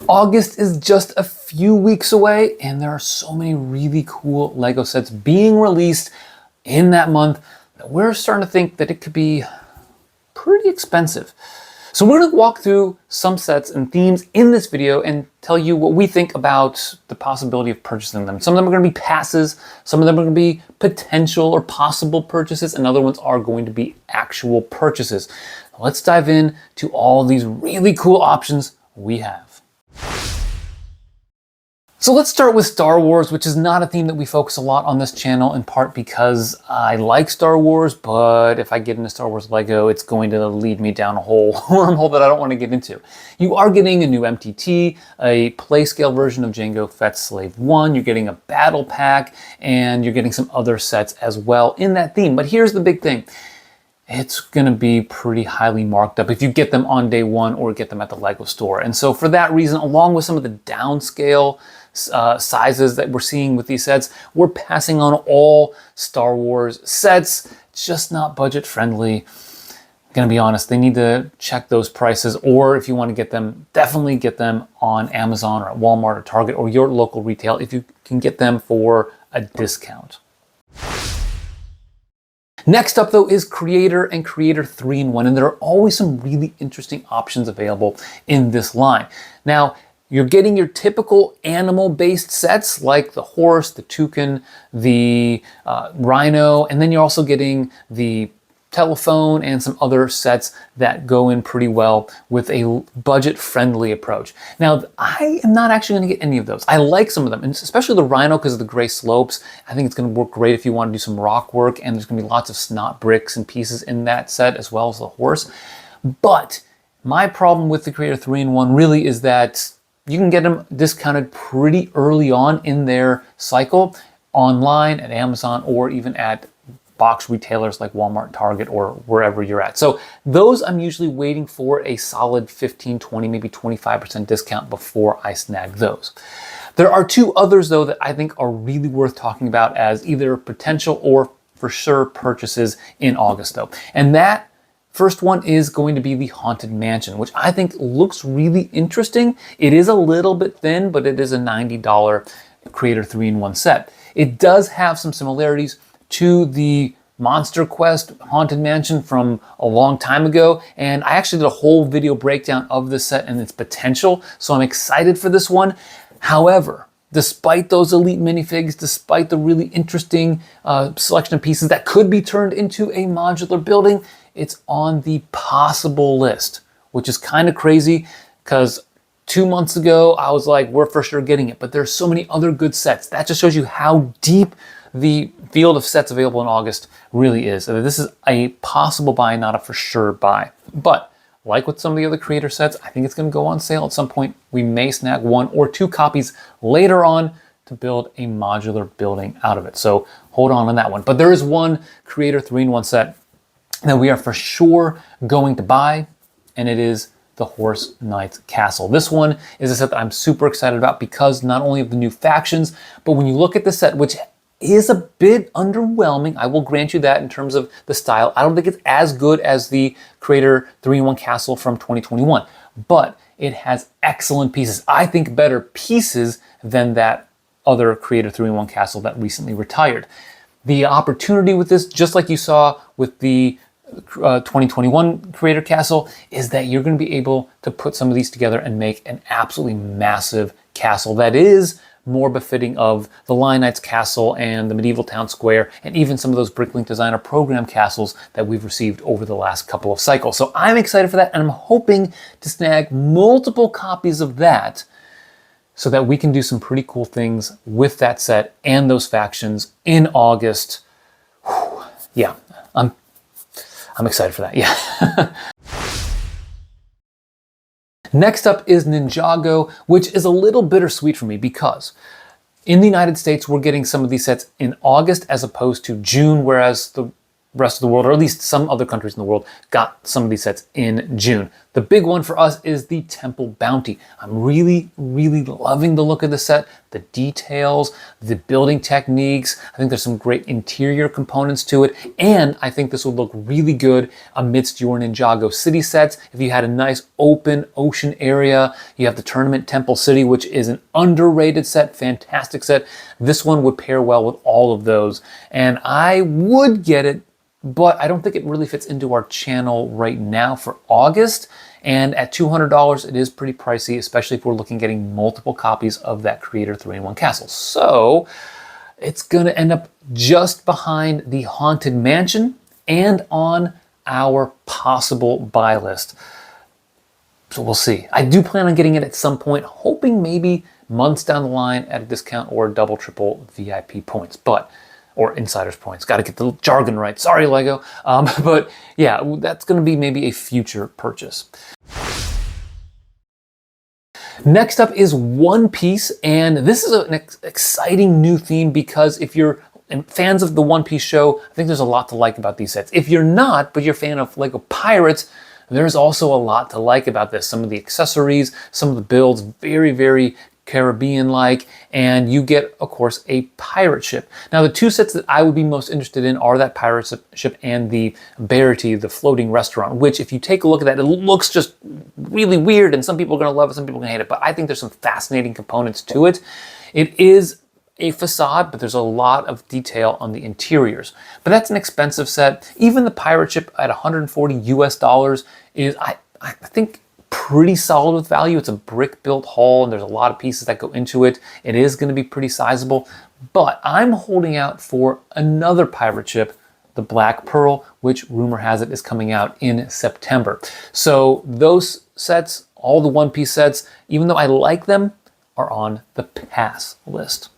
August is just a few weeks away, and there are so many really cool LEGO sets being released in that month that we're starting to think that it could be pretty expensive. So we're going to walk through some sets and themes in this video and tell you what we think about the possibility of purchasing them. Some of them are going to be passes, some of them are going to be potential or possible purchases, and other ones are going to be actual purchases. Let's dive in to all these really cool options we have. So let's start with Star Wars, which is not a theme that we focus a lot on this channel, in part because I like Star Wars, but if I get into Star Wars Lego, it's going to lead me down a whole wormhole that I don't want to get into. You are getting a new MTT, a play-scale version of Jango Fett's Slave 1, you're getting a battle pack, and you're getting some other sets as well in that theme. But here's the big thing. It's going to be pretty highly marked up if you get them on day one or get them at the LEGO store. And so for that reason, along with some of the downscale sizes that we're seeing with these sets, we're passing on all Star Wars sets, just not budget friendly. I'm gonna be honest, they need to check those prices, or if you want to get them, definitely get them on Amazon or at Walmart or Target or your local retail if you can get them for a discount. Next up though is Creator and Creator 3-in-1, and there are always some really interesting options available in this line. Now, you're getting your typical animal-based sets like the horse, the toucan, the rhino, and then you're also getting the telephone and some other sets that go in pretty well with a budget-friendly approach. Now, I am not actually going to get any of those. I like some of them, and especially the rhino because of the gray slopes. I think it's going to work great if you want to do some rock work, and there's going to be lots of snot bricks and pieces in that set as well as the horse. But my problem with the Creator 3-in-1 really is that you can get them discounted pretty early on in their cycle online at Amazon or even at box retailers like Walmart, Target, or wherever you're at. So those I'm usually waiting for a solid 15, 20, maybe 25% discount before I snag those. There are two others though that I think are really worth talking about as either potential or for sure purchases in August though. And that first one is going to be the Haunted Mansion, which I think looks really interesting. It is a little bit thin, but it is a $90 Creator 3-in-1 set. It does have some similarities to the Monster Quest Haunted Mansion from a long time ago, and I actually did a whole video breakdown of this set and its potential, so I'm excited for this one. However, despite those elite minifigs, despite the really interesting selection of pieces that could be turned into a modular building, it's on the possible list, which is kind of crazy because 2 months ago I was like, we're for sure getting it, but there's so many other good sets. That just shows you how deep the field of sets available in August really is. So this is a possible buy, not a for sure buy. But like with some of the other Creator sets, I think it's going to go on sale at some point. We may snag 1 or 2 copies later on to build a modular building out of it. So hold on that one. But there is one Creator 3-in-1 set that we are for sure going to buy, and it is the Horse Knights Castle. This one is a set that I'm super excited about because not only of the new factions, but when you look at the set, which is a bit underwhelming, I will grant you that in terms of the style. I don't think it's as good as the Creator 3-in-1 Castle from 2021, but it has excellent pieces. I think better pieces than that other Creator 3-in-1 Castle that recently retired. The opportunity with this, just like you saw with the 2021 Creator Castle, is that you're going to be able to put some of these together and make an absolutely massive castle that is more befitting of the Lion Knights Castle and the Medieval Town Square and even some of those Bricklink Designer Program castles that we've received over the last couple of cycles. So I'm excited for that, and I'm hoping to snag multiple copies of that so that we can do some pretty cool things with that set and those factions in August. Whew. Yeah, I'm excited for that, yeah. Next up is Ninjago, which is a little bittersweet for me because in the United States, we're getting some of these sets in August as opposed to June, whereas the rest of the world, or at least some other countries in the world, got some of these sets in June. The big one for us is the Temple Bounty. I'm really, really loving the look of the set. the details, the building techniques. I think there's some great interior components to it, and I think this would look really good amidst your Ninjago city sets. If you had a nice open ocean area, you have the Tournament Temple City, which is an underrated set, fantastic set. This one would pair well with all of those, and I would get it, but I don't think it really fits into our channel right now for August. And at $200, it is pretty pricey, especially if we're looking at getting multiple copies of that Creator 3-in-1 Castle. So it's gonna end up just behind the Haunted Mansion and on our possible buy list. So we'll see. I do plan on getting it at some point, hoping maybe months down the line at a discount or double, triple VIP points, or insider's points. Got to get the jargon right. Sorry, Lego. But yeah, that's going to be maybe a future purchase. Next up is One Piece, and this is an exciting new theme because if you're fans of the One Piece show, I think there's a lot to like about these sets. If you're not, but you're a fan of Lego Pirates, there's also a lot to like about this. Some of the accessories, some of the builds, very, very Caribbean-like, and you get, of course, a pirate ship. Now, the two sets that I would be most interested in are that pirate ship and the Berity, the floating restaurant, which if you take a look at that, it looks just really weird, and some people are going to love it, some people are going to hate it, but I think there's some fascinating components to it. It is a facade, but there's a lot of detail on the interiors. But that's an expensive set. Even the pirate ship at $140 US is, I think, pretty solid with value. It's a brick-built hull, and there's a lot of pieces that go into it. It is going to be pretty sizable, but I'm holding out for another pirate ship, the Black Pearl, which rumor has it is coming out in September. So those sets, all the One Piece sets, even though I like them, are on the pass list.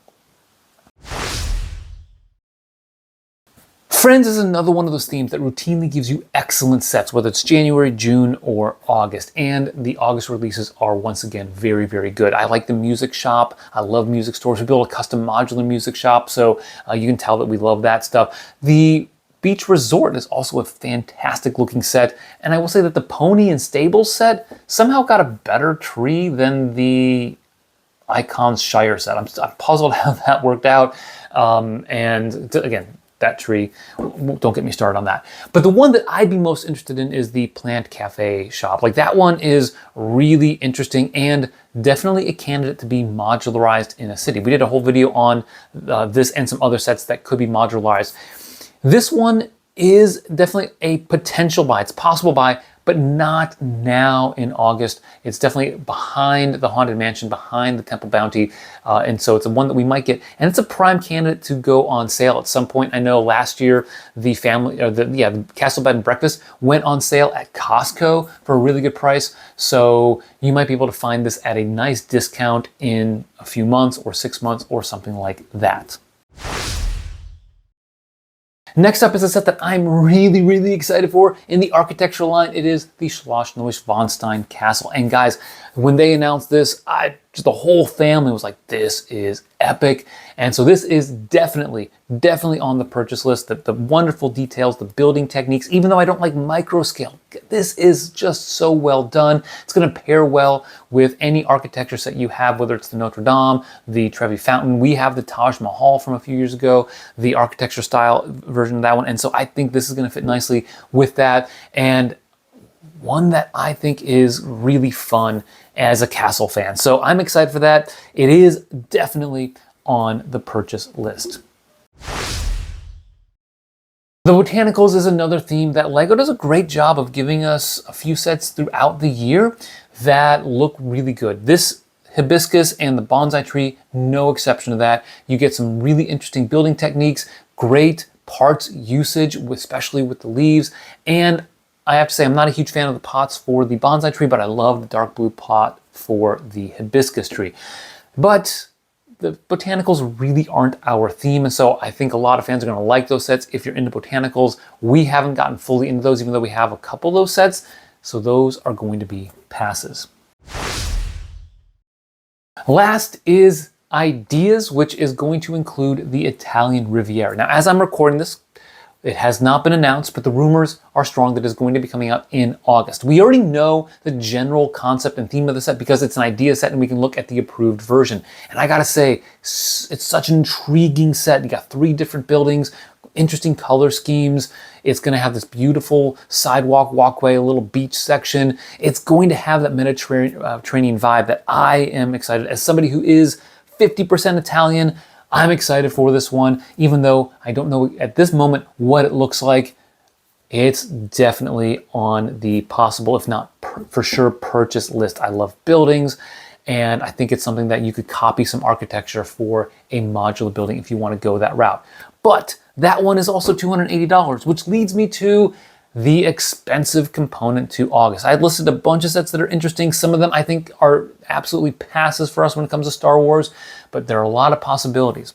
Friends is another one of those themes that routinely gives you excellent sets, whether it's January, June, or August. And the August releases are once again very, very good. I like the music shop. I love music stores. We build a custom modular music shop, so you can tell that we love that stuff. The Beach Resort is also a fantastic looking set. And I will say that the Pony and Stables set somehow got a better tree than the Icons Shire set. I'm puzzled how that worked out. And again, that tree, don't get me started on that. But the one that I'd be most interested in is the Plant Cafe shop. Like, that one is really interesting and definitely a candidate to be modularized in a city. We did a whole video on this and some other sets that could be modularized. This one is definitely a potential buy. It's a possible buy, but not now in August. It's definitely behind the Haunted Mansion, behind the Temple Bounty, and so it's one that we might get. And it's a prime candidate to go on sale at some point. I know last year the Castle Bed and Breakfast went on sale at Costco for a really good price. So you might be able to find this at a nice discount in a few months or 6 months or something like that. Next up is a set that I'm really, really excited for in the architectural line. It is the Schloss Neuschwanstein Castle. And guys, when they announced this, just the whole family was like, this is epic. And so this is definitely on the purchase list. The wonderful details, the building techniques, even though I don't like micro scale, this is just so well done. It's going to pair well with any architecture set you have, whether it's the Notre Dame, the Trevi Fountain. We have the Taj Mahal from a few years ago, the architecture style version of that one. And so I think this is going to fit nicely with that. And one that I think is really fun as a castle fan. So I'm excited for that. It is definitely on the purchase list. The Botanicals is another theme that LEGO does a great job of giving us a few sets throughout the year that look really good. This hibiscus and the bonsai tree, no exception to that. You get some really interesting building techniques, great parts usage, especially with the leaves. And I have to say, I'm not a huge fan of the pots for the bonsai tree, but I love the dark blue pot for the hibiscus tree. But the Botanicals really aren't our theme, and so I think a lot of fans are going to like those sets if you're into Botanicals. We haven't gotten fully into those, even though we have a couple of those sets, so those are going to be passes. Last is Ideas, which is going to include the Italian Riviera. Now, as I'm recording this, It has not been announced, but the rumors are strong that it's going to be coming out in August. We already know the general concept and theme of the set because it's an idea set and we can look at the approved version. And I gotta say, it's such an intriguing set. You got 3 different buildings, interesting color schemes. It's going to have this beautiful sidewalk walkway, a little beach section. It's going to have that Mediterranean vibe that I am excited. As somebody who is 50% Italian, I'm excited for this one, even though I don't know at this moment what it looks like. It's definitely on the possible, if not for sure, purchase list. I love buildings, and I think it's something that you could copy some architecture for a modular building if you want to go that route. But that one is also $280, which leads me to the expensive component to August. I listed a bunch of sets that are interesting. Some of them I think are absolutely passes for us when it comes to Star Wars, but there are a lot of possibilities.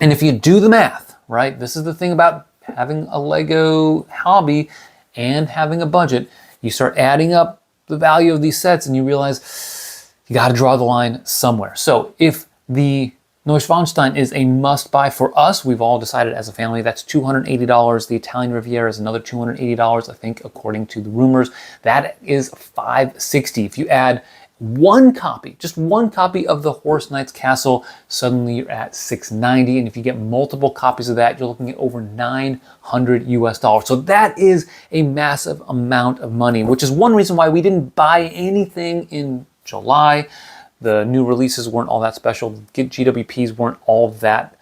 And if you do the math, right, this is the thing about having a Lego hobby and having a budget. You start adding up the value of these sets and you realize you got to draw the line somewhere. So if the Neuschwanstein is a must-buy for us. We've all decided as a family that's $280. The Italian Riviera is another $280, I think, according to the rumors. That is $560. If you add one copy, just one copy of the Horse Knight's Castle, suddenly you're at $690. And if you get multiple copies of that, you're looking at over $900 US. So that is a massive amount of money, which is one reason why we didn't buy anything in July. The new releases weren't all that special. GWPs weren't all that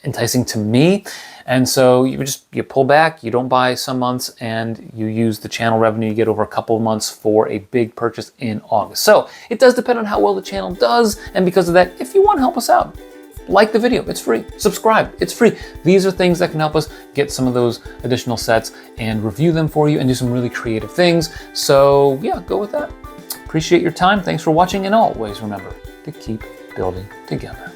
enticing to me. And so you pull back, you don't buy some months, and you use the channel revenue you get over a couple of months for a big purchase in August. So it does depend on how well the channel does. And because of that, if you want to help us out, like the video, it's free. Subscribe, it's free. These are things that can help us get some of those additional sets and review them for you and do some really creative things. So yeah, go with that. Appreciate your time. Thanks for watching, and always remember to keep building together.